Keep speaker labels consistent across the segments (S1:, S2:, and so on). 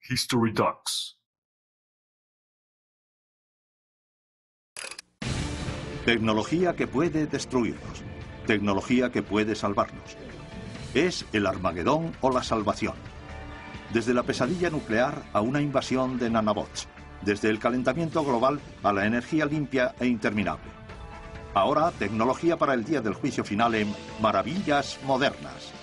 S1: History Docs.
S2: Tecnología que puede destruirnos. Tecnología que puede salvarnos. Es el Armagedón o la salvación. Desde la pesadilla nuclear a una invasión de nanobots. Desde el calentamiento global a la energía limpia e interminable. Ahora, tecnología para el día del juicio final en Maravillas Modernas.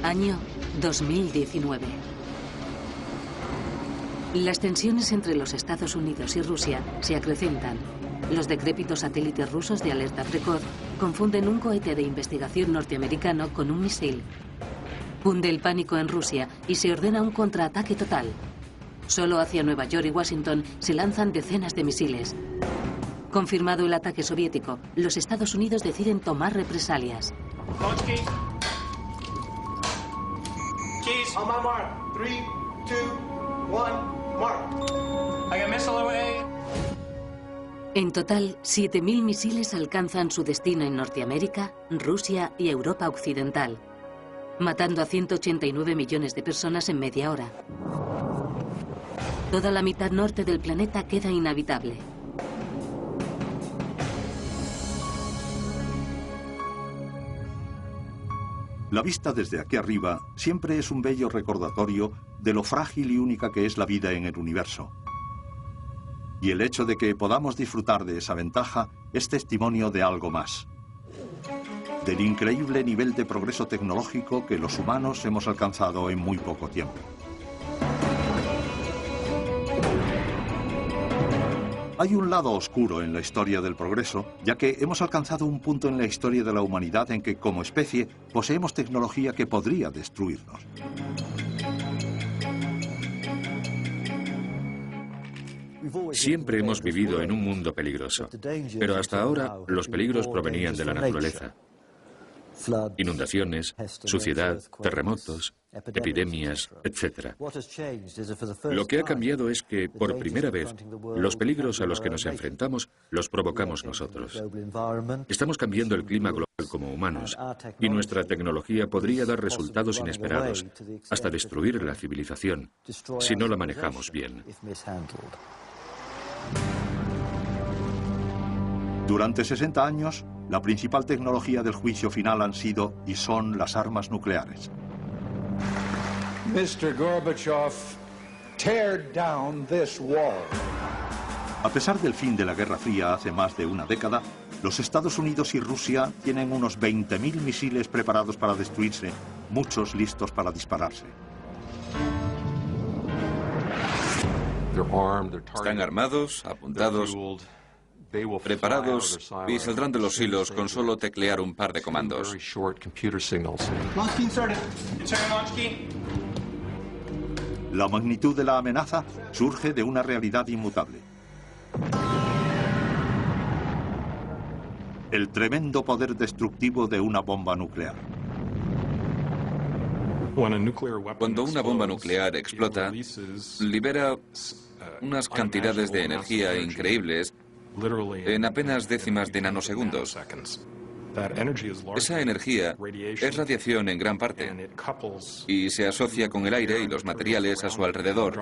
S3: Año 2019. Las tensiones entre los Estados Unidos y Rusia se acrecentan. Los decrépitos satélites rusos de alerta precoz confunden un cohete de investigación norteamericano con un misil. Cunde el pánico en Rusia y se ordena un contraataque total. Solo hacia Nueva York y Washington se lanzan decenas de misiles. Confirmado el ataque soviético, los Estados Unidos deciden tomar represalias.
S4: Keys. On my mark. 3, 2, 1, mark. I got missile away.
S3: En total, 7.000 misiles alcanzan su destino en Norteamérica, Rusia y Europa Occidental, matando a 189 millones de personas en media hora. Toda la mitad norte del planeta queda inhabitable.
S2: La vista desde aquí arriba siempre es un bello recordatorio de lo frágil y única que es la vida en el universo. Y el hecho de que podamos disfrutar de esa ventaja es testimonio de algo más. Del increíble nivel de progreso tecnológico que los humanos hemos alcanzado en muy poco tiempo. Hay un lado oscuro en la historia del progreso, ya que hemos alcanzado un punto en la historia de la humanidad en que, como especie, poseemos tecnología que podría destruirnos.
S5: Siempre hemos vivido en un mundo peligroso, pero hasta ahora los peligros provenían de la naturaleza. Inundaciones, suciedad, terremotos, epidemias, etc. Lo que ha cambiado es que, por primera vez, los peligros a los que nos enfrentamos los provocamos nosotros. Estamos cambiando el clima global como humanos, y nuestra tecnología podría dar resultados inesperados, hasta destruir la civilización, si no la manejamos bien.
S2: Durante 60 años, la principal tecnología del juicio final han sido y son las armas nucleares.
S6: Mr. Gorbachev, tear down this wall.
S2: A pesar del fin de la Guerra Fría hace más de una década, los Estados Unidos y Rusia tienen unos 20.000 misiles preparados para destruirse, muchos listos para dispararse.
S7: Están armados, apuntados, preparados y saldrán de los hilos con solo teclear un par de comandos.
S2: La magnitud de la amenaza surge de una realidad inmutable. El tremendo poder destructivo de una bomba nuclear.
S7: Cuando una bomba nuclear explota, libera unas cantidades de energía increíbles en apenas décimas de nanosegundos. Esa energía es radiación en gran parte y se asocia con el aire y los materiales a su alrededor.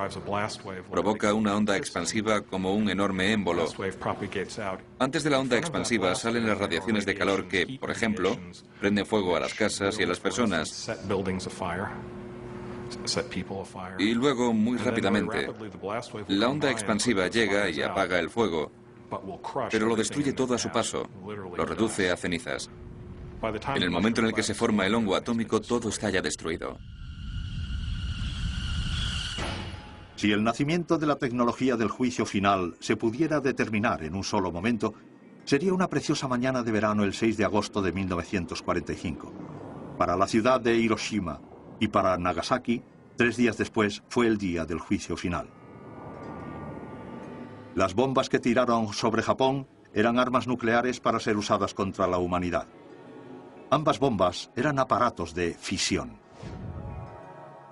S7: Provoca una onda expansiva como un enorme émbolo. Antes de la onda expansiva salen las radiaciones de calor que, por ejemplo, prenden fuego a las casas y a las personas. Y luego, muy rápidamente, la onda expansiva llega y apaga el fuego, pero lo destruye todo a su paso, lo reduce a cenizas. En el momento en el que se forma el hongo atómico, todo está ya destruido.
S2: Si el nacimiento de la tecnología del juicio final se pudiera determinar en un solo momento, sería una preciosa mañana de verano el 6 de agosto de 1945. Para la ciudad de Hiroshima y para Nagasaki, 3 días después fue el día del juicio final. Las bombas que tiraron sobre Japón eran armas nucleares para ser usadas contra la humanidad. Ambas bombas eran aparatos de fisión.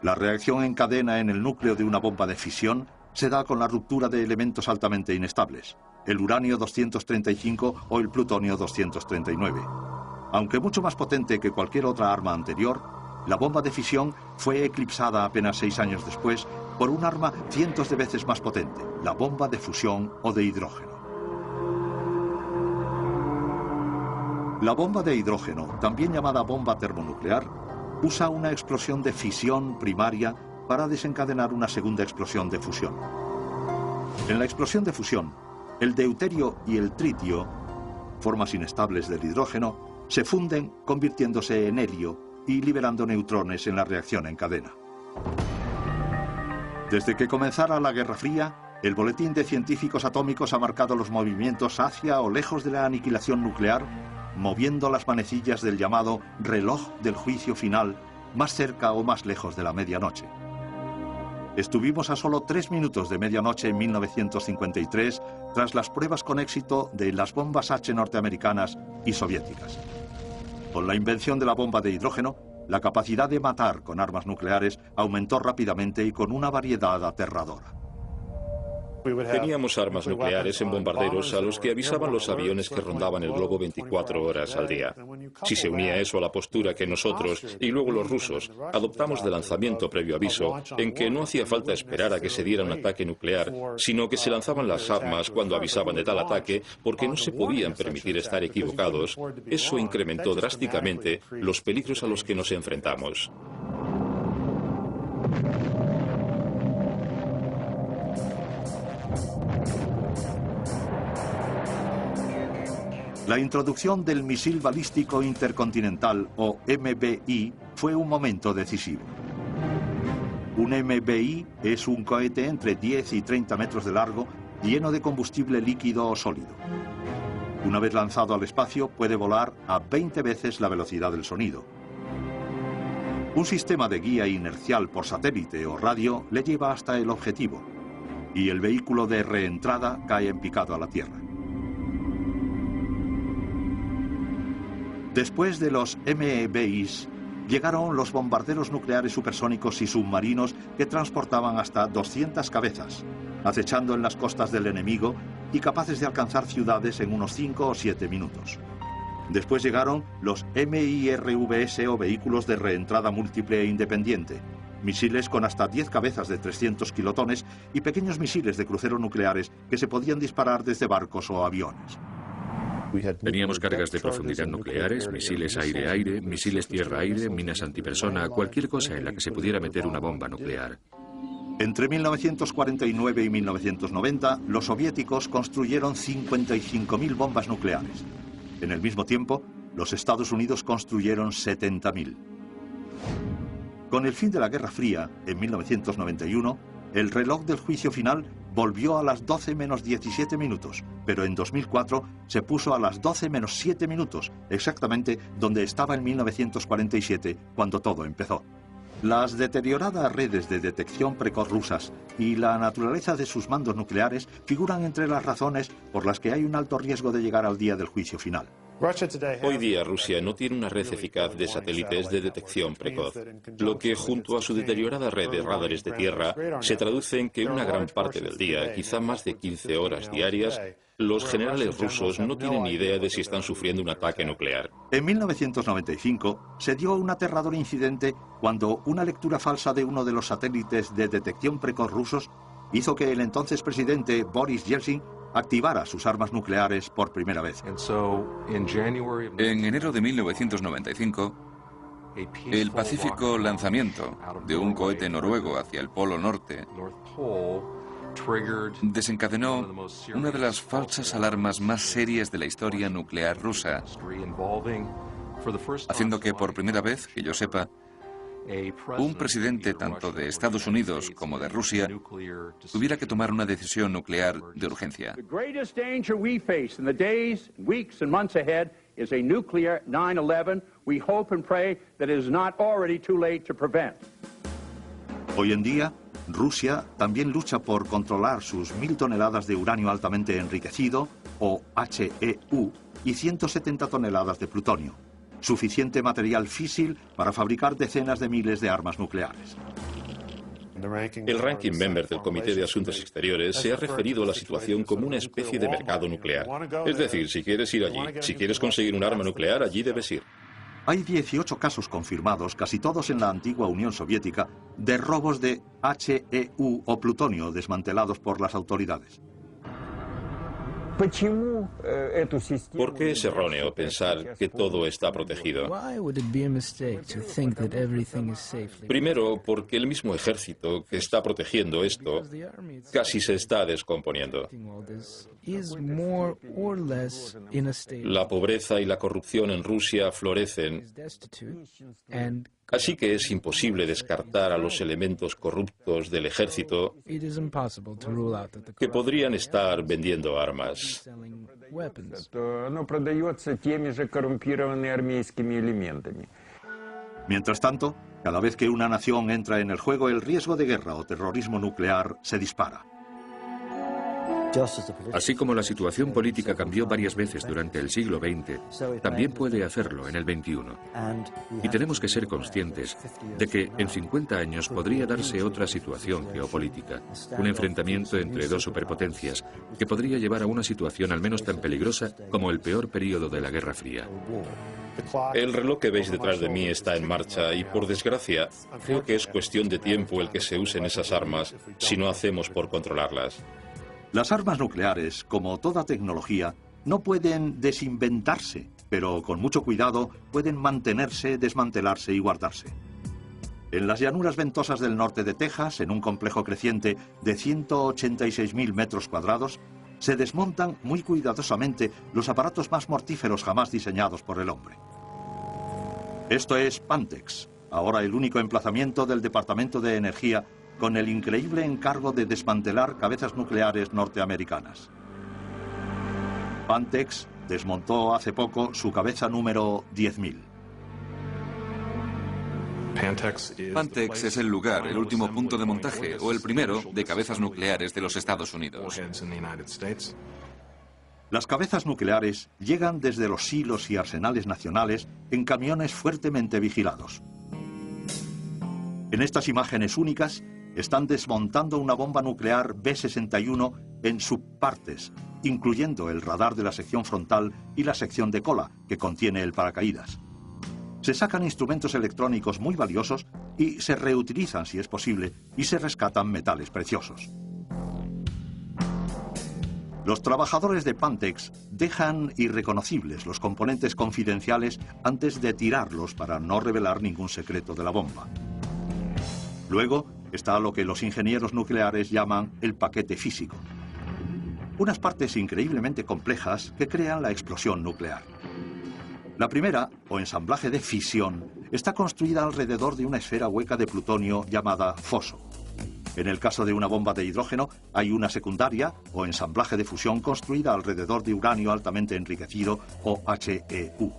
S2: La reacción en cadena en el núcleo de una bomba de fisión se da con la ruptura de elementos altamente inestables, el uranio 235 o el plutonio 239. Aunque mucho más potente que cualquier otra arma anterior, la bomba de fisión fue eclipsada apenas 6 años después por un arma cientos de veces más potente, la bomba de fusión o de hidrógeno. La bomba de hidrógeno, también llamada bomba termonuclear, usa una explosión de fisión primaria para desencadenar una segunda explosión de fusión. En la explosión de fusión, el deuterio y el tritio, formas inestables del hidrógeno, se funden convirtiéndose en helio y liberando neutrones en la reacción en cadena. Desde que comenzara la Guerra Fría, el Boletín de Científicos Atómicos ha marcado los movimientos hacia o lejos de la aniquilación nuclear, moviendo las manecillas del llamado reloj del juicio final más cerca o más lejos de la medianoche. Estuvimos a solo 3 minutos de medianoche en 1953 tras las pruebas con éxito de las bombas H norteamericanas y soviéticas. Con la invención de la bomba de hidrógeno, la capacidad de matar con armas nucleares aumentó rápidamente y con una variedad aterradora.
S1: Teníamos armas nucleares en bombarderos a los que avisaban los aviones que rondaban el globo 24 horas al día. Si se unía eso a la postura que nosotros y luego los rusos adoptamos de lanzamiento previo aviso, en que no hacía falta esperar a que se diera un ataque nuclear, sino que se lanzaban las armas cuando avisaban de tal ataque porque no se podían permitir estar equivocados, eso incrementó drásticamente los peligros a los que nos enfrentamos.
S2: La introducción del misil balístico intercontinental, o MBI, fue un momento decisivo. Un MBI es un cohete entre 10 y 30 metros de largo, lleno de combustible líquido o sólido. Una vez lanzado al espacio, puede volar a 20 veces la velocidad del sonido. Un sistema de guía inercial por satélite o radio le lleva hasta el objetivo, y el vehículo de reentrada cae en picado a la Tierra. Después de los MEBIs, llegaron los bombarderos nucleares supersónicos y submarinos que transportaban hasta 200 cabezas, acechando en las costas del enemigo y capaces de alcanzar ciudades en unos 5 o 7 minutos. Después llegaron los MIRVs o vehículos de reentrada múltiple e independiente, misiles con hasta 10 cabezas de 300 kilotones y pequeños misiles de crucero nucleares que se podían disparar desde barcos o aviones.
S5: Teníamos cargas de profundidad nucleares, misiles aire-aire, misiles tierra-aire, minas antipersona, cualquier cosa en la que se pudiera meter una bomba nuclear.
S2: Entre 1949 y 1990, los soviéticos construyeron 55.000 bombas nucleares. En el mismo tiempo, los Estados Unidos construyeron 70.000. Con el fin de la Guerra Fría, en 1991, el reloj del juicio final volvió a las 12 menos 17 minutos, pero en 2004 se puso a las 12 menos 7 minutos, exactamente donde estaba en 1947, cuando todo empezó. Las deterioradas redes de detección precoz rusas y la naturaleza de sus mandos nucleares figuran entre las razones por las que hay un alto riesgo de llegar al día del juicio final.
S1: Hoy día Rusia no tiene una red eficaz de satélites de detección precoz, lo que junto a su deteriorada red de radares de tierra se traduce en que una gran parte del día, quizá más de 15 horas diarias, los generales rusos no tienen ni idea de si están sufriendo un ataque nuclear.
S2: En 1995 se dio un aterrador incidente cuando una lectura falsa de uno de los satélites de detección precoz rusos hizo que el entonces presidente Boris Yeltsin activara sus armas nucleares por primera vez.
S7: En enero de 1995, el pacífico lanzamiento de un cohete noruego hacia el Polo Norte desencadenó una de las falsas alarmas más serias de la historia nuclear rusa, haciendo que por primera vez, que yo sepa, un presidente tanto de Estados Unidos como de Rusia tuviera que tomar una decisión nuclear de urgencia.
S2: Hoy en día, Rusia también lucha por controlar sus 1.000 toneladas de uranio altamente enriquecido, o HEU, y 170 toneladas de plutonio, suficiente material físil para fabricar decenas de miles de armas nucleares.
S1: El ranking member del Comité de Asuntos Exteriores se ha referido a la situación como una especie de mercado nuclear. Es decir, si quieres ir allí, si quieres conseguir un arma nuclear, allí debes ir.
S2: Hay 18 casos confirmados, casi todos en la antigua Unión Soviética, de robos de HEU o plutonio desmantelados por las autoridades.
S1: ¿Por qué es erróneo pensar que todo está protegido? Primero, porque el mismo ejército que está protegiendo esto casi se está descomponiendo. La pobreza y la corrupción en Rusia florecen, así que es imposible descartar a los elementos corruptos del ejército que podrían estar vendiendo armas.
S2: Mientras tanto, cada vez que una nación entra en el juego, el riesgo de guerra o terrorismo nuclear se dispara.
S5: Así como la situación política cambió varias veces durante el siglo XX, también puede hacerlo en el XXI. Y tenemos que ser conscientes de que en 50 años podría darse otra situación geopolítica, un enfrentamiento entre dos superpotencias, que podría llevar a una situación al menos tan peligrosa como el peor período de la Guerra Fría.
S1: El reloj que veis detrás de mí está en marcha y, por desgracia, creo que es cuestión de tiempo el que se usen esas armas si no hacemos por controlarlas.
S2: Las armas nucleares, como toda tecnología, no pueden desinventarse, pero con mucho cuidado pueden mantenerse, desmantelarse y guardarse. En las llanuras ventosas del norte de Texas, en un complejo creciente de 186.000 metros cuadrados, se desmontan muy cuidadosamente los aparatos más mortíferos jamás diseñados por el hombre. Esto es Pantex, ahora el único emplazamiento del Departamento de Energía con el increíble encargo de desmantelar cabezas nucleares norteamericanas. Pantex desmontó hace poco su cabeza número 10.000.
S7: Pantex es el lugar, el último punto de montaje, o el primero, de cabezas nucleares de los Estados Unidos.
S2: Las cabezas nucleares llegan desde los silos y arsenales nacionales en camiones fuertemente vigilados. En estas imágenes únicas, están desmontando una bomba nuclear B-61 en subpartes, incluyendo el radar de la sección frontal y la sección de cola, que contiene el paracaídas. Se sacan instrumentos electrónicos muy valiosos y se reutilizan si es posible, y se rescatan metales preciosos. Los trabajadores de Pantex dejan irreconocibles los componentes confidenciales antes de tirarlos para no revelar ningún secreto de la bomba. Luego está lo que los ingenieros nucleares llaman el paquete físico. Unas partes increíblemente complejas que crean la explosión nuclear. La primera, o ensamblaje de fisión, está construida alrededor de una esfera hueca de plutonio llamada foso. En el caso de una bomba de hidrógeno, hay una secundaria, o ensamblaje de fusión, construida alrededor de uranio altamente enriquecido, o HEU.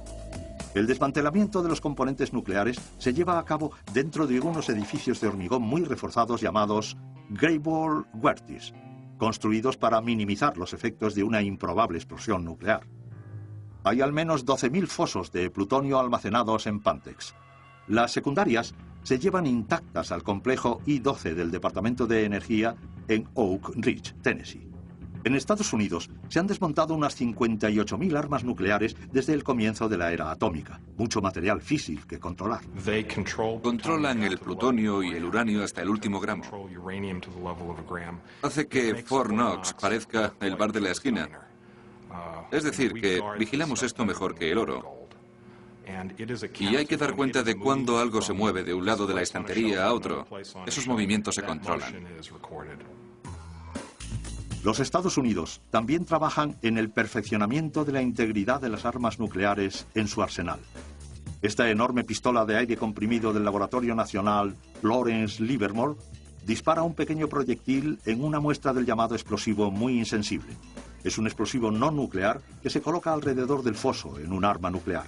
S2: El desmantelamiento de los componentes nucleares se lleva a cabo dentro de unos edificios de hormigón muy reforzados llamados Greybold Wertis, construidos para minimizar los efectos de una improbable explosión nuclear. Hay al menos 12.000 fosos de plutonio almacenados en Pantex. Las secundarias se llevan intactas al complejo I-12 del Departamento de Energía en Oak Ridge, Tennessee. En Estados Unidos se han desmontado unas 58.000 armas nucleares desde el comienzo de la era atómica. Mucho material físil que controlar.
S7: Controlan el plutonio y el uranio hasta el último gramo. Hace que Fort Knox parezca el bar de la esquina. Es decir, que vigilamos esto mejor que el oro. Y hay que dar cuenta de cuando algo se mueve de un lado de la estantería a otro. Esos movimientos se controlan.
S2: Los Estados Unidos también trabajan en el perfeccionamiento de la integridad de las armas nucleares en su arsenal. Esta enorme pistola de aire comprimido del Laboratorio Nacional Lawrence Livermore dispara un pequeño proyectil en una muestra del llamado explosivo muy insensible. Es un explosivo no nuclear que se coloca alrededor del foso en un arma nuclear.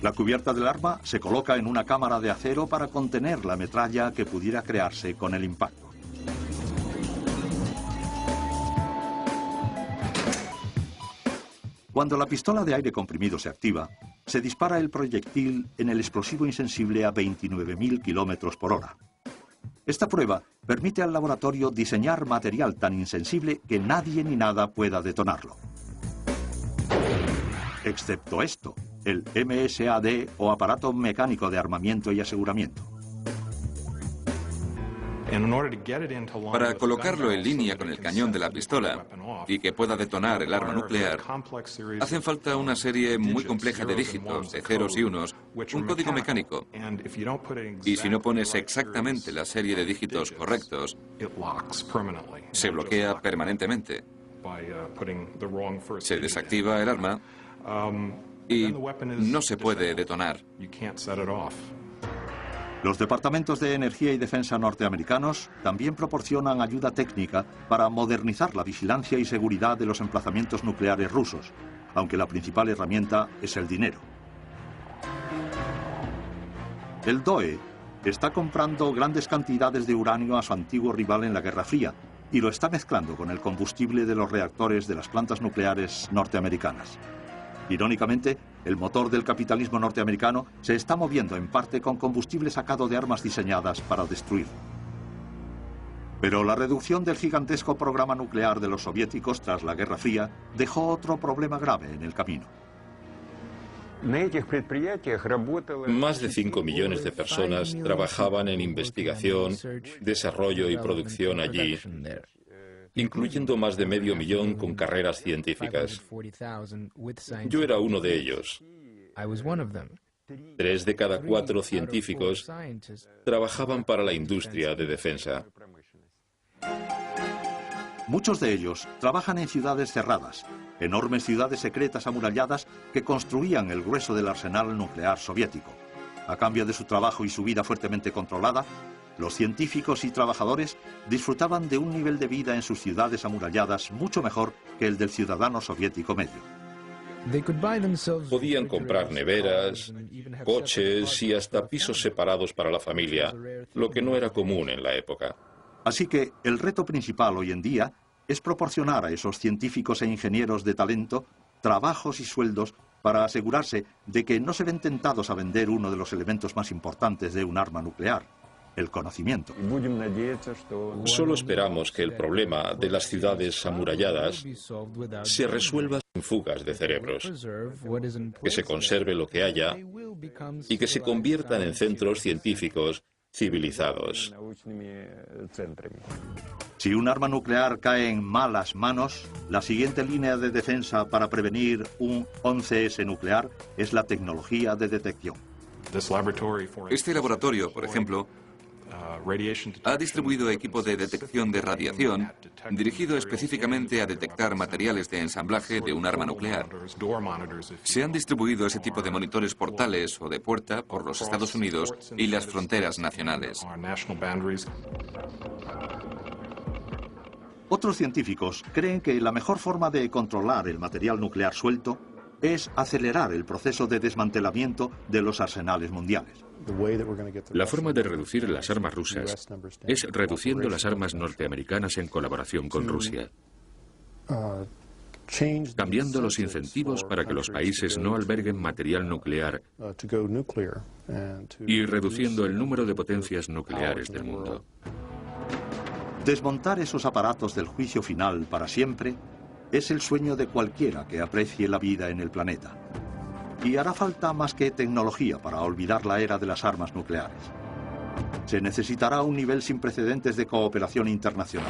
S2: La cubierta del arma se coloca en una cámara de acero para contener la metralla que pudiera crearse con el impacto. Cuando la pistola de aire comprimido se activa, se dispara el proyectil en el explosivo insensible a 29.000 kilómetros por hora. Esta prueba permite al laboratorio diseñar material tan insensible que nadie ni nada pueda detonarlo. Excepto esto, el MSAD o aparato mecánico de armamiento y aseguramiento.
S7: Para colocarlo en línea con el cañón de la pistola y que pueda detonar el arma nuclear, hacen falta una serie muy compleja de dígitos, de ceros y unos, un código mecánico. Y si no pones exactamente la serie de dígitos correctos, se bloquea permanentemente. Se desactiva el arma y no se puede detonar.
S2: Los departamentos de energía y defensa norteamericanos también proporcionan ayuda técnica para modernizar la vigilancia y seguridad de los emplazamientos nucleares rusos, aunque la principal herramienta es el dinero. El DOE está comprando grandes cantidades de uranio a su antiguo rival en la Guerra Fría y lo está mezclando con el combustible de los reactores de las plantas nucleares norteamericanas. Irónicamente, el motor del capitalismo norteamericano se está moviendo en parte con combustible sacado de armas diseñadas para destruir. Pero la reducción del gigantesco programa nuclear de los soviéticos tras la Guerra Fría dejó otro problema grave en el camino.
S1: Más de 5 millones de personas trabajaban en investigación, desarrollo y producción allí, incluyendo más de 500.000 con carreras científicas. Yo era uno de ellos. 3 de cada 4 científicos trabajaban para la industria de defensa.
S2: Muchos de ellos trabajan en ciudades cerradas, enormes ciudades secretas amuralladas que construían el grueso del arsenal nuclear soviético. A cambio de su trabajo y su vida fuertemente controlada, los científicos y trabajadores disfrutaban de un nivel de vida en sus ciudades amuralladas mucho mejor que el del ciudadano soviético medio.
S1: Podían comprar neveras, coches y hasta pisos separados para la familia, lo que no era común en la época.
S2: Así que el reto principal hoy en día es proporcionar a esos científicos e ingenieros de talento trabajos y sueldos para asegurarse de que no se ven tentados a vender uno de los elementos más importantes de un arma nuclear: el conocimiento.
S1: Solo esperamos que el problema de las ciudades amuralladas se resuelva sin fugas de cerebros, que se conserve lo que haya y que se conviertan en centros científicos civilizados.
S2: Si un arma nuclear cae en malas manos, la siguiente línea de defensa para prevenir un 11S nuclear es la tecnología de detección.
S7: Este laboratorio, por ejemplo, ha distribuido equipo de detección de radiación dirigido específicamente a detectar materiales de ensamblaje de un arma nuclear. Se han distribuido ese tipo de monitores portales o de puerta por los Estados Unidos y las fronteras nacionales.
S2: Otros científicos creen que la mejor forma de controlar el material nuclear suelto es acelerar el proceso de desmantelamiento de los arsenales mundiales.
S5: La forma de reducir las armas rusas es reduciendo las armas norteamericanas en colaboración con Rusia, cambiando los incentivos para que los países no alberguen material nuclear y reduciendo el número de potencias nucleares del mundo.
S2: Desmontar esos aparatos del juicio final para siempre es el sueño de cualquiera que aprecie la vida en el planeta. Y hará falta más que tecnología para olvidar la era de las armas nucleares. Se necesitará un nivel sin precedentes de cooperación internacional.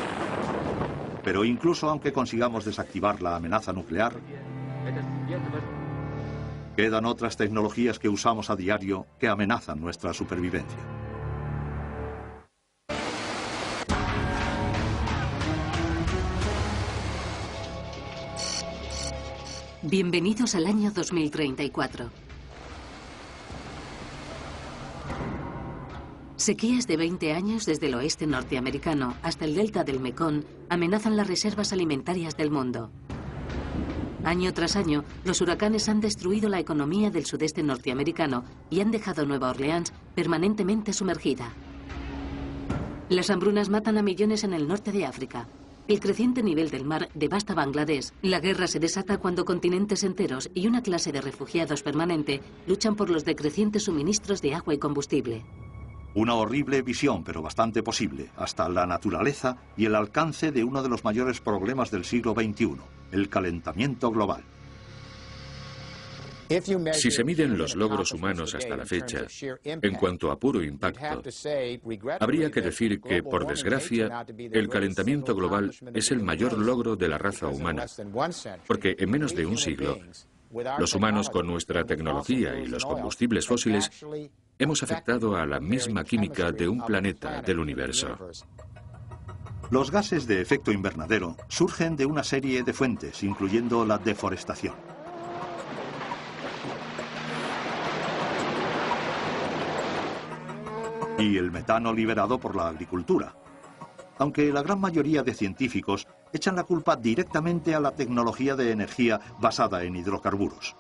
S2: Pero incluso aunque consigamos desactivar la amenaza nuclear, quedan otras tecnologías que usamos a diario que amenazan nuestra supervivencia.
S3: Bienvenidos al año 2034. Sequías de 20 años desde el oeste norteamericano hasta el delta del Mekong amenazan las reservas alimentarias del mundo. Año tras año, los huracanes han destruido la economía del sudeste norteamericano y han dejado Nueva Orleans permanentemente sumergida. Las hambrunas matan a millones en el norte de África. El creciente nivel del mar devasta Bangladesh. La guerra se desata cuando continentes enteros y una clase de refugiados permanente luchan por los decrecientes suministros de agua y combustible.
S2: Una horrible visión, pero bastante posible, hasta la naturaleza y el alcance de uno de los mayores problemas del siglo XXI, el calentamiento global.
S5: Si se miden los logros humanos hasta la fecha, en cuanto a puro impacto, habría que decir que, por desgracia, el calentamiento global es el mayor logro de la raza humana, porque en menos de un siglo, los humanos con nuestra tecnología y los combustibles fósiles hemos afectado a la misma química de un planeta del universo.
S2: Los gases de efecto invernadero surgen de una serie de fuentes, incluyendo la deforestación. Y el metano liberado por la agricultura, aunque la gran mayoría de científicos echan la culpa directamente a la tecnología de energía basada en hidrocarburos.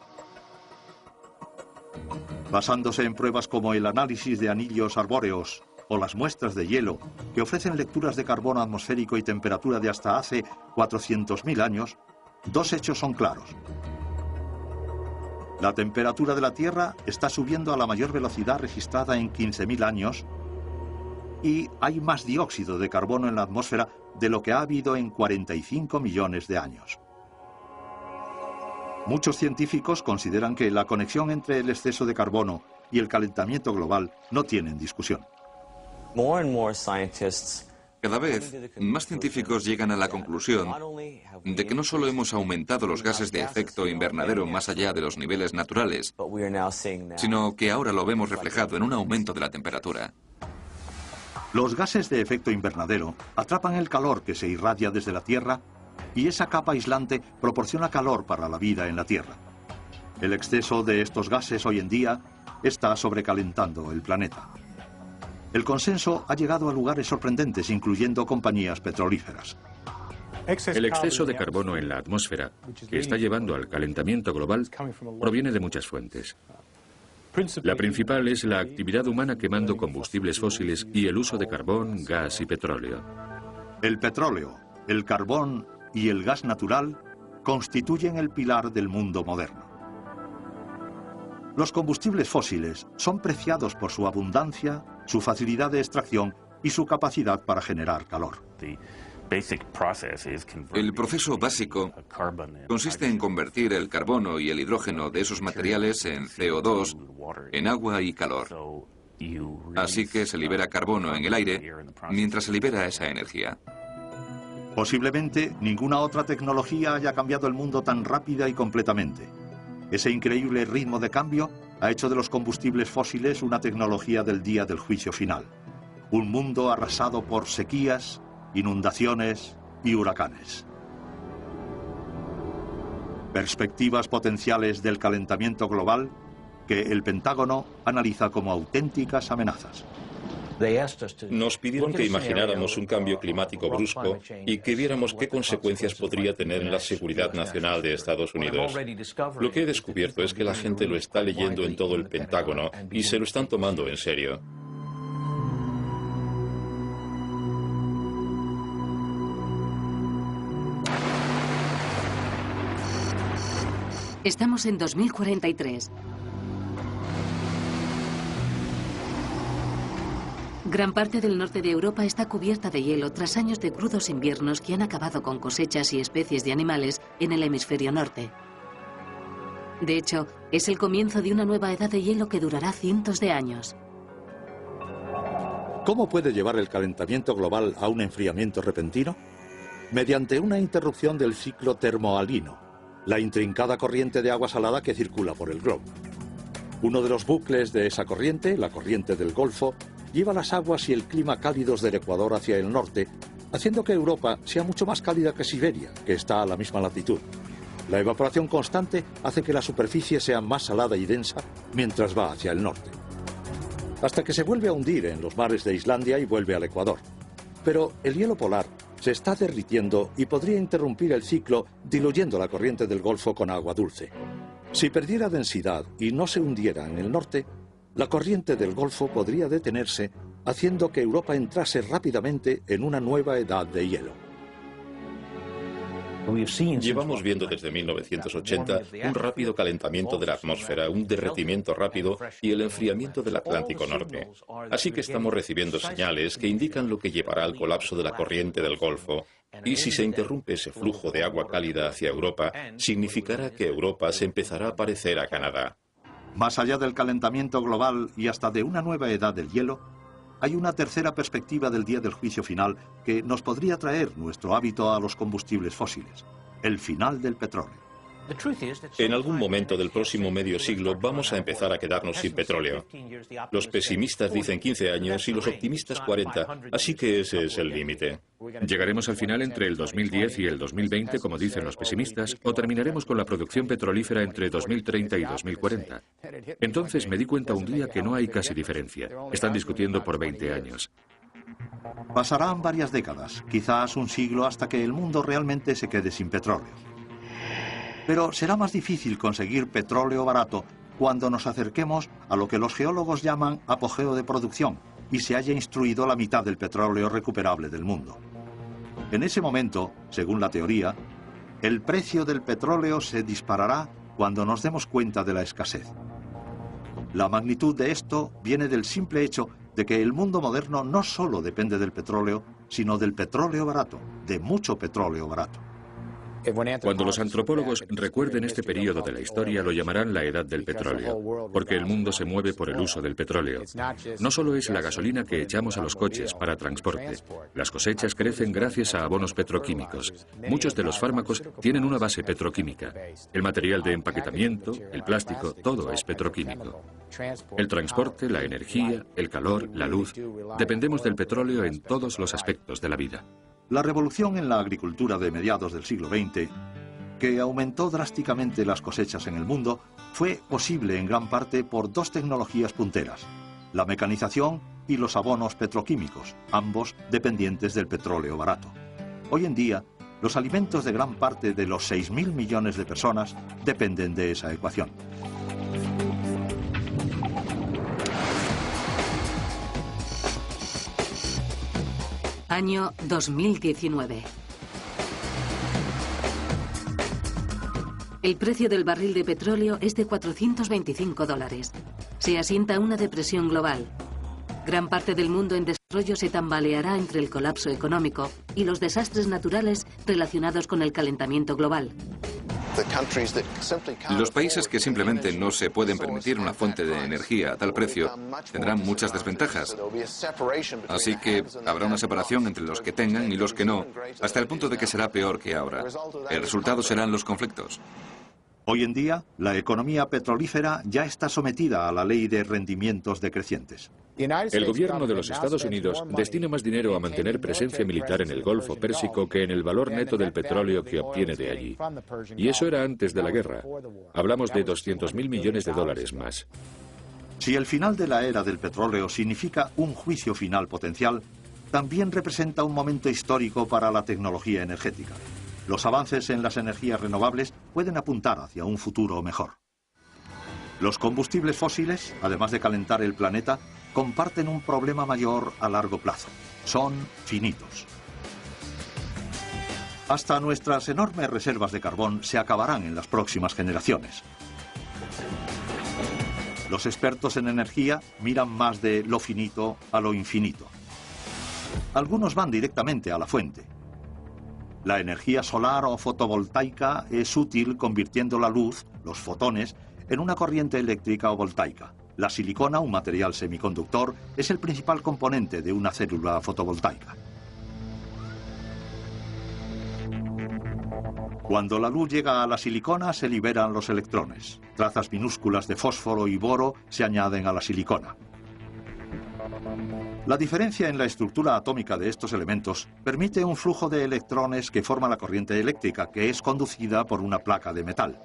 S2: Basándose en pruebas como el análisis de anillos arbóreos o las muestras de hielo, que ofrecen lecturas de carbono atmosférico y temperatura de hasta hace 400.000 años, dos hechos son claros. La temperatura de la Tierra está subiendo a la mayor velocidad registrada en 15.000 años y hay más dióxido de carbono en la atmósfera de lo que ha habido en 45 millones de años. Muchos científicos consideran que la conexión entre el exceso de carbono y el calentamiento global no tienen discusión.
S7: Cada vez más científicos llegan a la conclusión de que no solo hemos aumentado los gases de efecto invernadero más allá de los niveles naturales, sino que ahora lo vemos reflejado en un aumento de la temperatura.
S2: Los gases de efecto invernadero atrapan el calor que se irradia desde la Tierra y esa capa aislante proporciona calor para la vida en la Tierra. El exceso de estos gases hoy en día está sobrecalentando el planeta. El consenso ha llegado a lugares sorprendentes, incluyendo compañías petrolíferas.
S5: El exceso de carbono en la atmósfera, que está llevando al calentamiento global, proviene de muchas fuentes. La principal es la actividad humana quemando combustibles fósiles y el uso de carbón, gas y petróleo.
S2: El petróleo, el carbón y el gas natural constituyen el pilar del mundo moderno. Los combustibles fósiles son preciados por su abundancia, su facilidad de extracción y su capacidad para generar calor.
S7: El proceso básico consiste en convertir el carbono y el hidrógeno de esos materiales en CO2, en agua y calor. Así que se libera carbono en el aire mientras se libera esa energía.
S2: Posiblemente ninguna otra tecnología haya cambiado el mundo tan rápida y completamente. Ese increíble ritmo de cambio ha hecho de los combustibles fósiles una tecnología del día del juicio final. Un mundo arrasado por sequías, inundaciones y huracanes. Perspectivas potenciales del calentamiento global que el Pentágono analiza como auténticas amenazas.
S1: Nos pidieron que imagináramos un cambio climático brusco y que viéramos qué consecuencias podría tener en la seguridad nacional de Estados Unidos. Lo que he descubierto es que la gente lo está leyendo en todo el Pentágono y se lo están tomando en serio.
S3: Estamos en 2043. Gran parte del norte de Europa está cubierta de hielo tras años de crudos inviernos que han acabado con cosechas y especies de animales en el hemisferio norte. De hecho, es el comienzo de una nueva edad de hielo que durará cientos de años.
S2: ¿Cómo puede llevar el calentamiento global a un enfriamiento repentino? Mediante una interrupción del ciclo termoalino, la intrincada corriente de agua salada que circula por el globo. Uno de los bucles de esa corriente, la corriente del Golfo, lleva las aguas y el clima cálidos del Ecuador hacia el norte, haciendo que Europa sea mucho más cálida que Siberia, que está a la misma latitud. La evaporación constante hace que la superficie sea más salada y densa mientras va hacia el norte, hasta que se vuelve a hundir en los mares de Islandia y vuelve al Ecuador. Pero el hielo polar se está derritiendo y podría interrumpir el ciclo diluyendo la corriente del Golfo con agua dulce. Si perdiera densidad y no se hundiera en el norte, la corriente del Golfo podría detenerse, haciendo que Europa entrase rápidamente en una nueva edad de hielo.
S1: Llevamos viendo desde 1980 un rápido calentamiento de la atmósfera, un derretimiento rápido y el enfriamiento del Atlántico Norte. Así que estamos recibiendo señales que indican lo que llevará al colapso de la corriente del Golfo. Y si se interrumpe ese flujo de agua cálida hacia Europa, significará que Europa se empezará a parecer a Canadá.
S2: Más allá del calentamiento global y hasta de una nueva edad del hielo, hay una tercera perspectiva del día del juicio final que nos podría traer nuestro hábito a los combustibles fósiles: el final del petróleo.
S1: En algún momento del próximo medio siglo vamos a empezar a quedarnos sin petróleo. Los pesimistas dicen 15 años y los optimistas 40, así que ese es el límite.
S5: ¿Llegaremos al final entre el 2010 y el 2020, como dicen los pesimistas, o terminaremos con la producción petrolífera entre 2030 y 2040? Entonces me di cuenta un día que no hay casi diferencia. Están discutiendo por 20 años.
S2: Pasarán varias décadas, quizás un siglo, hasta que el mundo realmente se quede sin petróleo. Pero será más difícil conseguir petróleo barato cuando nos acerquemos a lo que los geólogos llaman apogeo de producción y se haya instruido la mitad del petróleo recuperable del mundo. En ese momento, según la teoría, el precio del petróleo se disparará cuando nos demos cuenta de la escasez. La magnitud de esto viene del simple hecho de que el mundo moderno no solo depende del petróleo, sino del petróleo barato, de mucho petróleo barato.
S5: Cuando los antropólogos recuerden este periodo de la historia, lo llamarán la edad del petróleo, porque el mundo se mueve por el uso del petróleo. No solo es la gasolina que echamos a los coches para transporte. Las cosechas crecen gracias a abonos petroquímicos. Muchos de los fármacos tienen una base petroquímica. El material de empaquetamiento, el plástico, todo es petroquímico. El transporte, la energía, el calor, la luz. Dependemos del petróleo en todos los aspectos de la vida.
S2: La revolución en la agricultura de mediados del siglo XX, que aumentó drásticamente las cosechas en el mundo, fue posible en gran parte por dos tecnologías punteras: la mecanización y los abonos petroquímicos, ambos dependientes del petróleo barato. Hoy en día, los alimentos de gran parte de los 6.000 millones de personas dependen de esa ecuación.
S3: Año 2019. El precio del barril de petróleo es de $425. Se asienta una depresión global. Gran parte del mundo en desarrollo se tambaleará entre el colapso económico y los desastres naturales relacionados con el calentamiento global.
S7: Los países que simplemente no se pueden permitir una fuente de energía a tal precio tendrán muchas desventajas. Así que habrá una separación entre los que tengan y los que no, hasta el punto de que será peor que ahora. El resultado serán los conflictos.
S2: Hoy en día, la economía petrolífera ya está sometida a la ley de rendimientos decrecientes.
S5: El gobierno de los Estados Unidos destina más dinero a mantener presencia militar en el Golfo Pérsico que en el valor neto del petróleo que obtiene de allí. Y eso era antes de la guerra. Hablamos de $200.000 millones más.
S2: Si el final de la era del petróleo significa un juicio final potencial, también representa un momento histórico para la tecnología energética. Los avances en las energías renovables pueden apuntar hacia un futuro mejor. Los combustibles fósiles, además de calentar el planeta, comparten un problema mayor a largo plazo. Son finitos. Hasta nuestras enormes reservas de carbón se acabarán en las próximas generaciones. Los expertos en energía miran más de lo finito a lo infinito. Algunos van directamente a la fuente. La energía solar o fotovoltaica es útil convirtiendo la luz, los fotones, en una corriente eléctrica o voltaica. La silicona, un material semiconductor, es el principal componente de una célula fotovoltaica. Cuando la luz llega a la silicona, se liberan los electrones. Trazas minúsculas de fósforo y boro se añaden a la silicona. La diferencia en la estructura atómica de estos elementos permite un flujo de electrones que forma la corriente eléctrica, que es conducida por una placa de metal.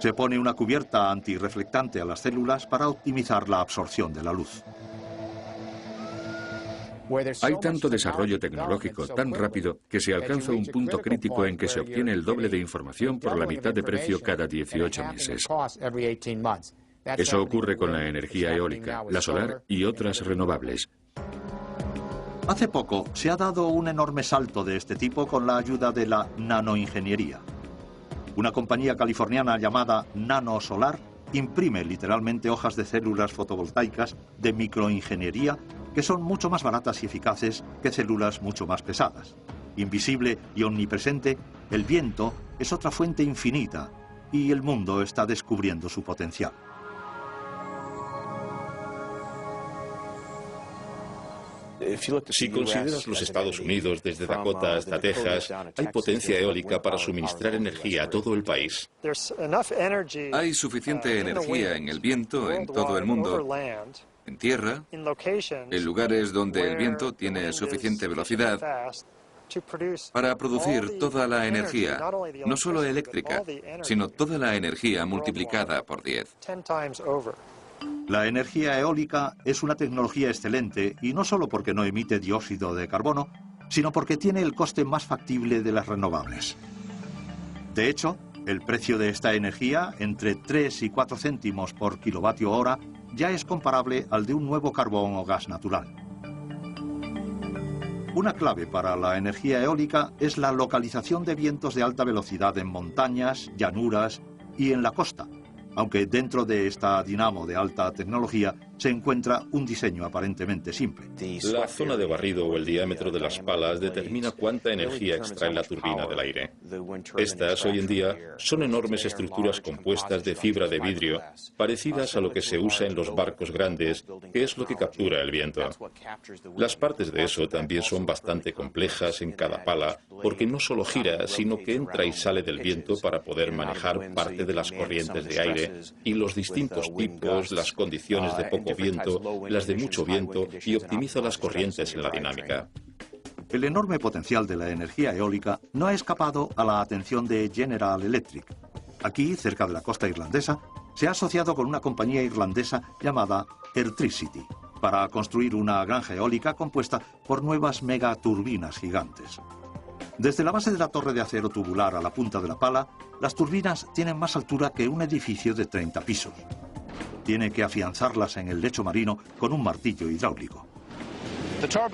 S2: Se pone una cubierta antirreflectante a las células para optimizar la absorción de la luz.
S5: Hay tanto desarrollo tecnológico tan rápido que se alcanza un punto crítico en que se obtiene el doble de información por la mitad de precio cada 18 meses. Eso ocurre con la energía eólica, la solar y otras renovables.
S2: Hace poco se ha dado un enorme salto de este tipo con la ayuda de la nanoingeniería. Una compañía californiana llamada Nano Solar imprime literalmente hojas de células fotovoltaicas de microingeniería que son mucho más baratas y eficaces que células mucho más pesadas. Invisible y omnipresente, el viento es otra fuente infinita y el mundo está descubriendo su potencial.
S1: Si consideras los Estados Unidos desde Dakota hasta Texas, hay potencia eólica para suministrar energía a todo el país.
S7: Hay suficiente energía en el viento en todo el mundo, en tierra, en lugares donde el viento tiene suficiente velocidad para producir toda la energía, no solo eléctrica, sino toda la energía multiplicada por 10.
S2: La energía eólica es una tecnología excelente y no solo porque no emite dióxido de carbono, sino porque tiene el coste más factible de las renovables. De hecho, el precio de esta energía, entre 3 y 4 céntimos por kilovatio hora, ya es comparable al de un nuevo carbón o gas natural. Una clave para la energía eólica es la localización de vientos de alta velocidad en montañas, llanuras y en la costa, aunque dentro de esta dinamo de alta tecnología se encuentra un diseño aparentemente simple.
S1: La zona de barrido o el diámetro de las palas determina cuánta energía extrae la turbina del aire. Estas, hoy en día, son enormes estructuras compuestas de fibra de vidrio, parecidas a lo que se usa en los barcos grandes, que es lo que captura el viento. Las partes de eso también son bastante complejas en cada pala, porque no solo gira, sino que entra y sale del viento para poder manejar parte de las corrientes de aire y los distintos tipos, las condiciones de poco viento, las de mucho viento, y optimiza las corrientes en la dinámica.
S2: El enorme potencial de la energía eólica no ha escapado a la atención de General Electric. Aquí, cerca de la costa irlandesa, se ha asociado con una compañía irlandesa llamada Airtricity para construir una granja eólica compuesta por nuevas megaturbinas gigantes. Desde la base de la torre de acero tubular a la punta de la pala, las turbinas tienen más altura que un edificio de 30 pisos. Tiene que afianzarlas en el lecho marino con un martillo hidráulico.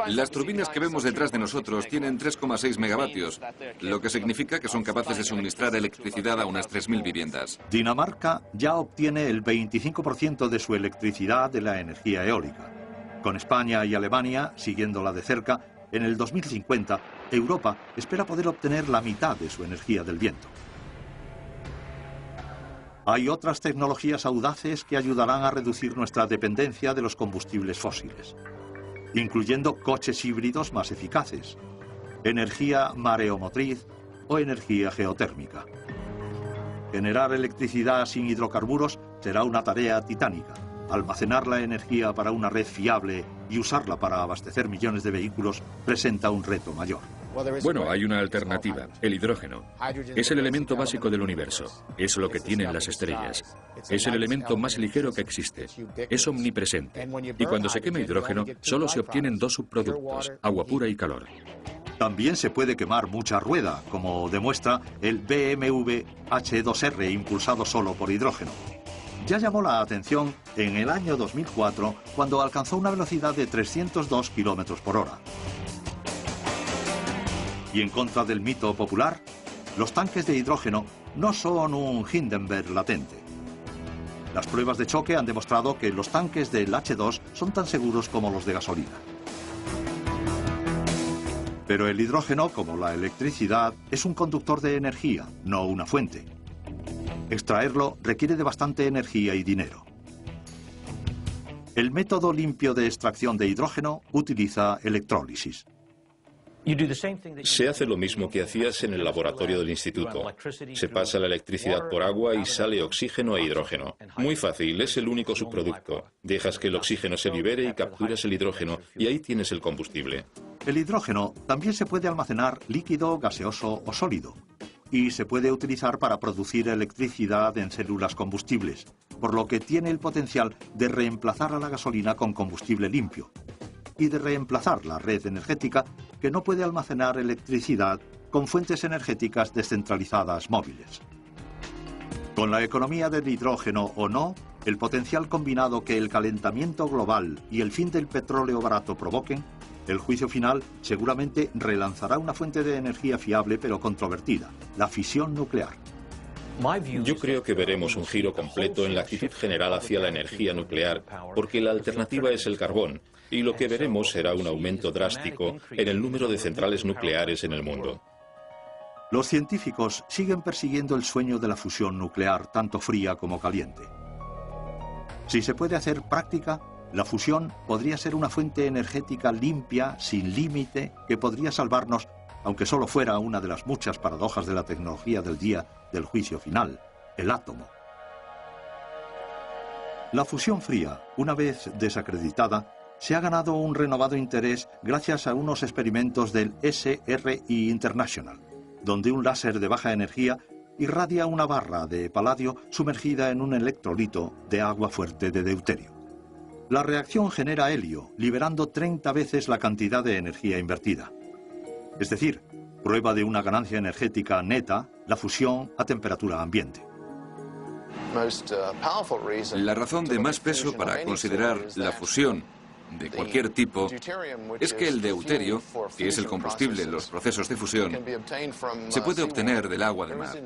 S7: Las turbinas que vemos detrás de nosotros tienen 3,6 megavatios, lo que significa que son capaces de suministrar electricidad a unas 3.000 viviendas.
S2: Dinamarca ya obtiene el 25% de su electricidad de la energía eólica. Con España y Alemania, siguiéndola de cerca, en el 2050, Europa espera poder obtener la mitad de su energía del viento. Hay otras tecnologías audaces que ayudarán a reducir nuestra dependencia de los combustibles fósiles, incluyendo coches híbridos más eficaces, energía mareomotriz o energía geotérmica. Generar electricidad sin hidrocarburos será una tarea titánica. Almacenar la energía para una red fiable y usarla para abastecer millones de vehículos presenta un reto mayor.
S5: Bueno, hay una alternativa, el hidrógeno. Es el elemento básico del universo. Es lo que tienen las estrellas. Es el elemento más ligero que existe. Es omnipresente. Y cuando se quema hidrógeno, solo se obtienen dos subproductos, agua pura y calor.
S2: También se puede quemar mucha rueda, como demuestra el BMW H2R impulsado solo por hidrógeno. Ya llamó la atención en el año 2004 cuando alcanzó una velocidad de 302 kilómetros por hora. Y en contra del mito popular, los tanques de hidrógeno no son un Hindenburg latente. Las pruebas de choque han demostrado que los tanques del H2 son tan seguros como los de gasolina. Pero el hidrógeno, como la electricidad, es un conductor de energía, no una fuente. Extraerlo requiere de bastante energía y dinero. El método limpio de extracción de hidrógeno utiliza electrólisis.
S1: Se hace lo mismo que hacías en el laboratorio del instituto. Se pasa la electricidad por agua y sale oxígeno e hidrógeno. Muy fácil, es el único subproducto. Dejas que el oxígeno se libere y capturas el hidrógeno, y ahí tienes el combustible.
S2: El hidrógeno también se puede almacenar líquido, gaseoso o sólido, y se puede utilizar para producir electricidad en células combustibles, por lo que tiene el potencial de reemplazar a la gasolina con combustible limpio, y de reemplazar la red energética que no puede almacenar electricidad con fuentes energéticas descentralizadas móviles. Con la economía del hidrógeno o no, el potencial combinado que el calentamiento global y el fin del petróleo barato provoquen, El juicio final seguramente relanzará una fuente de energía fiable pero controvertida, la fisión nuclear.
S1: Yo creo que veremos un giro completo en la actitud general hacia la energía nuclear, porque la alternativa es el carbón, y lo que veremos será un aumento drástico en el número de centrales nucleares en el mundo.
S2: Los científicos siguen persiguiendo el sueño de la fusión nuclear, tanto fría como caliente. Si se puede hacer práctica, la fusión podría ser una fuente energética limpia, sin límite, que podría salvarnos, aunque solo fuera una de las muchas paradojas de la tecnología del día del juicio final, el átomo. La fusión fría, una vez desacreditada, se ha ganado un renovado interés gracias a unos experimentos del SRI International, donde un láser de baja energía irradia una barra de paladio sumergida en un electrolito de agua fuerte de deuterio. La reacción genera helio, liberando 30 veces la cantidad de energía invertida. Es decir, prueba de una ganancia energética neta, la fusión a temperatura ambiente.
S7: La razón de más peso para considerar la fusión de cualquier tipo es que el deuterio, que es el combustible en los procesos de fusión, se puede obtener del agua de mar.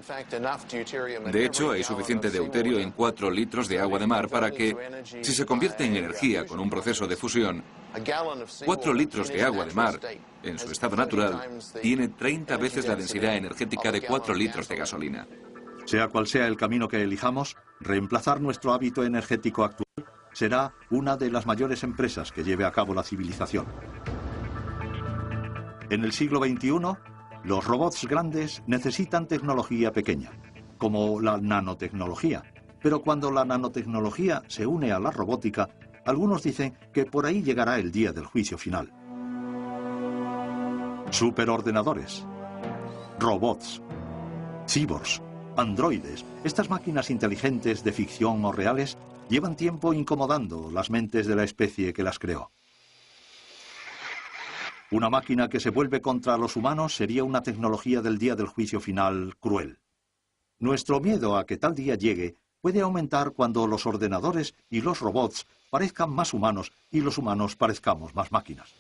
S7: De hecho, hay suficiente deuterio en 4 litros de agua de mar para que, si se convierte en energía con un proceso de fusión, 4 litros de agua de mar, en su estado natural, tiene 30 veces la densidad energética de 4 litros de gasolina.
S2: Sea cual sea el camino que elijamos, reemplazar nuestro hábito energético actual será una de las mayores empresas que lleve a cabo la civilización. En el siglo XXI, los robots grandes necesitan tecnología pequeña, como la nanotecnología. Pero cuando la nanotecnología se une a la robótica, algunos dicen que por ahí llegará el día del juicio final. Superordenadores, robots, cyborgs, androides, estas máquinas inteligentes de ficción o reales, llevan tiempo incomodando las mentes de la especie que las creó. Una máquina que se vuelve contra los humanos sería una tecnología del día del juicio final cruel. Nuestro miedo a que tal día llegue puede aumentar cuando los ordenadores y los robots parezcan más humanos y los humanos parezcamos más máquinas.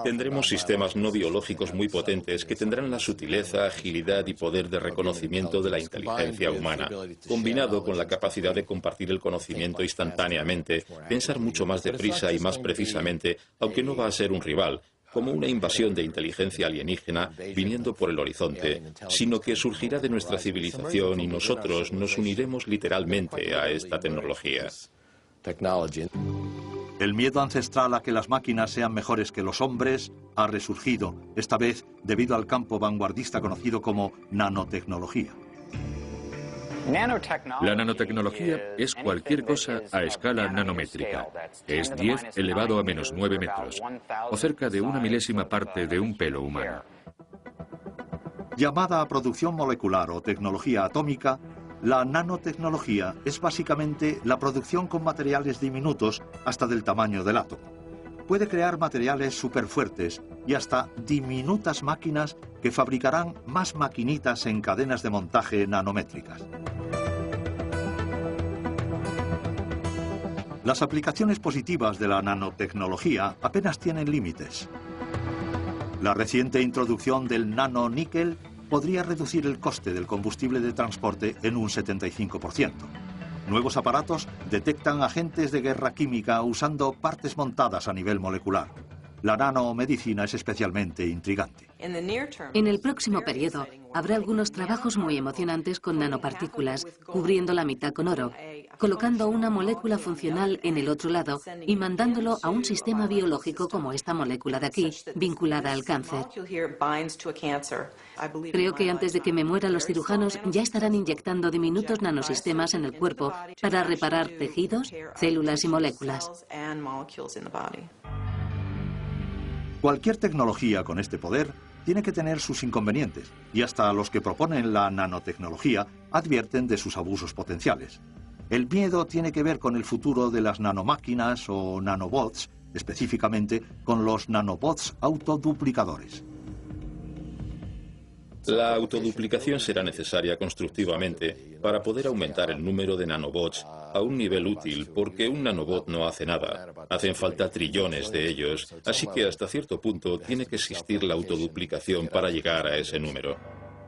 S1: Tendremos sistemas no biológicos muy potentes que tendrán la sutileza, agilidad y poder de reconocimiento de la inteligencia humana, combinado con la capacidad de compartir el conocimiento instantáneamente, pensar mucho más deprisa y más precisamente, aunque no va a ser un rival, como una invasión de inteligencia alienígena viniendo por el horizonte, sino que surgirá de nuestra civilización y nosotros nos uniremos literalmente a esta tecnología.
S2: El miedo ancestral a que las máquinas sean mejores que los hombres ha resurgido, esta vez debido al campo vanguardista conocido como nanotecnología.
S5: La nanotecnología es cualquier cosa a escala nanométrica. Es 10 elevado a menos 9 metros, o cerca de 1 milésima parte de un pelo humano.
S2: Llamada a producción molecular o tecnología atómica, la nanotecnología es básicamente la producción con materiales diminutos hasta del tamaño del átomo. Puede crear materiales superfuertes y hasta diminutas máquinas que fabricarán más maquinitas en cadenas de montaje nanométricas. Las aplicaciones positivas de la nanotecnología apenas tienen límites. La reciente introducción del nanoníquel podría reducir el coste del combustible de transporte en un 75%. Nuevos aparatos detectan agentes de guerra química usando partes montadas a nivel molecular. La nanomedicina es especialmente intrigante.
S3: En el próximo periodo habrá algunos trabajos muy emocionantes con nanopartículas, cubriendo la mitad con oro, colocando una molécula funcional en el otro lado y mandándolo a un sistema biológico como esta molécula de aquí, vinculada al cáncer. Creo que antes de que me muera los cirujanos ya estarán inyectando diminutos nanosistemas en el cuerpo para reparar tejidos, células y moléculas.
S2: Cualquier tecnología con este poder tiene que tener sus inconvenientes, y hasta los que proponen la nanotecnología advierten de sus abusos potenciales. El miedo tiene que ver con el futuro de las nanomáquinas o nanobots, específicamente con los nanobots autoduplicadores.
S1: La autoduplicación será necesaria constructivamente para poder aumentar el número de nanobots a un nivel útil, porque un nanobot no hace nada. Hacen falta trillones de ellos, así que hasta cierto punto tiene que existir la autoduplicación para llegar a ese número.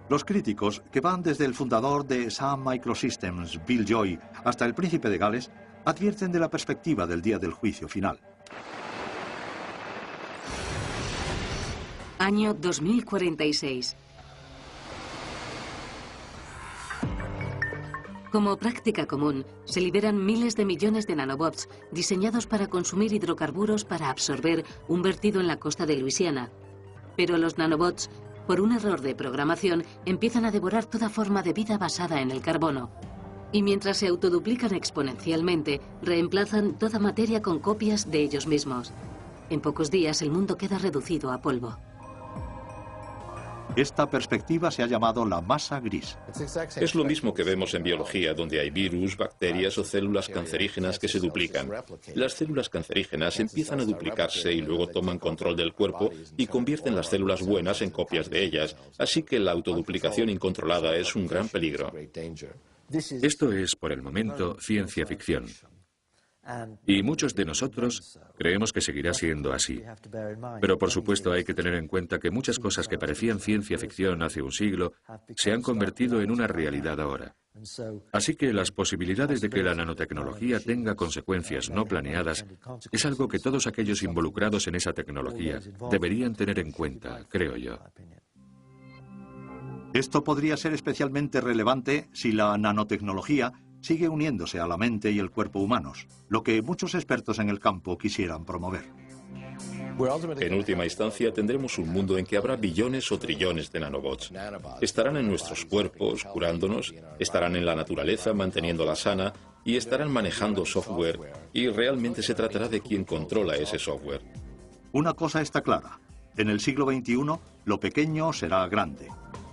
S2: Los críticos, que van desde el fundador de Sun Microsystems, Bill Joy, hasta el príncipe de Gales, advierten de la perspectiva del día del juicio final.
S3: Año 2046. Como práctica común, se liberan miles de millones de nanobots diseñados para consumir hidrocarburos para absorber un vertido en la costa de Luisiana. Pero los nanobots, por un error de programación, empiezan a devorar toda forma de vida basada en el carbono. Y mientras se autoduplican exponencialmente, reemplazan toda materia con copias de ellos mismos. En pocos días el mundo queda reducido a polvo.
S2: Esta perspectiva se ha llamado la masa gris.
S1: Es lo mismo que vemos en biología, donde hay virus, bacterias o células cancerígenas que se duplican. Las células cancerígenas empiezan a duplicarse y luego toman control del cuerpo y convierten las células buenas en copias de ellas. Así que la autoduplicación incontrolada es un gran peligro.
S5: Esto es, por el momento, ciencia ficción. Y muchos de nosotros creemos que seguirá siendo así. Pero por supuesto hay que tener en cuenta que muchas cosas que parecían ciencia ficción hace un siglo se han convertido en una realidad ahora. Así que las posibilidades de que la nanotecnología tenga consecuencias no planeadas es algo que todos aquellos involucrados en esa tecnología deberían tener en cuenta, creo yo.
S2: Esto podría ser especialmente relevante si la nanotecnología sigue uniéndose a la mente y el cuerpo humanos, lo que muchos expertos en el campo quisieran promover.
S1: En última instancia, tendremos un mundo en que habrá billones o trillones de nanobots. Estarán en nuestros cuerpos, curándonos, estarán en la naturaleza, manteniéndola sana, y estarán manejando software, y realmente se tratará de quién controla ese software.
S2: Una cosa está clara. En el siglo XXI, lo pequeño será grande.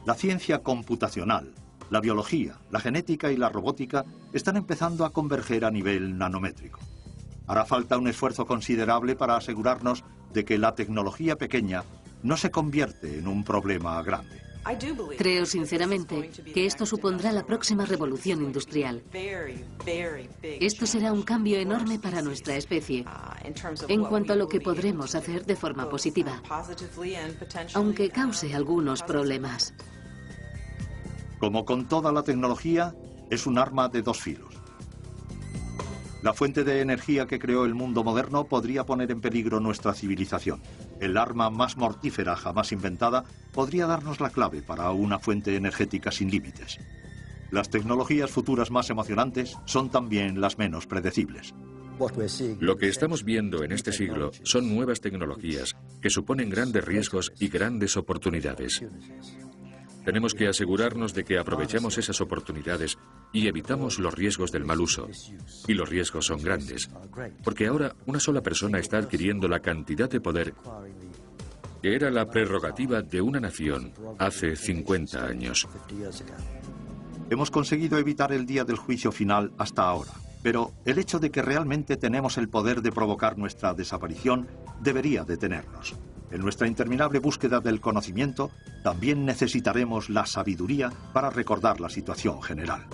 S2: La ciencia computacional, la biología, la genética y la robótica están empezando a converger a nivel nanométrico. Hará falta un esfuerzo considerable para asegurarnos de que la tecnología pequeña no se convierte en un problema grande.
S3: Creo sinceramente que esto supondrá la próxima revolución industrial. Esto será un cambio enorme para nuestra especie, en cuanto a lo que podremos hacer de forma positiva, aunque cause algunos problemas.
S2: Como con toda la tecnología, es un arma de dos filos. La fuente de energía que creó el mundo moderno podría poner en peligro nuestra civilización. El arma más mortífera jamás inventada podría darnos la clave para una fuente energética sin límites. Las tecnologías futuras más emocionantes son también las menos predecibles.
S5: Lo que estamos viendo en este siglo son nuevas tecnologías que suponen grandes riesgos y grandes oportunidades. Tenemos que asegurarnos de que aprovechamos esas oportunidades y evitamos los riesgos del mal uso. Y los riesgos son grandes, porque ahora una sola persona está adquiriendo la cantidad de poder que era la prerrogativa de una nación hace 50 años.
S2: Hemos conseguido evitar el día del juicio final hasta ahora, pero el hecho de que realmente tenemos el poder de provocar nuestra desaparición debería detenernos. En nuestra interminable búsqueda del conocimiento, también necesitaremos la sabiduría para recordar la situación general.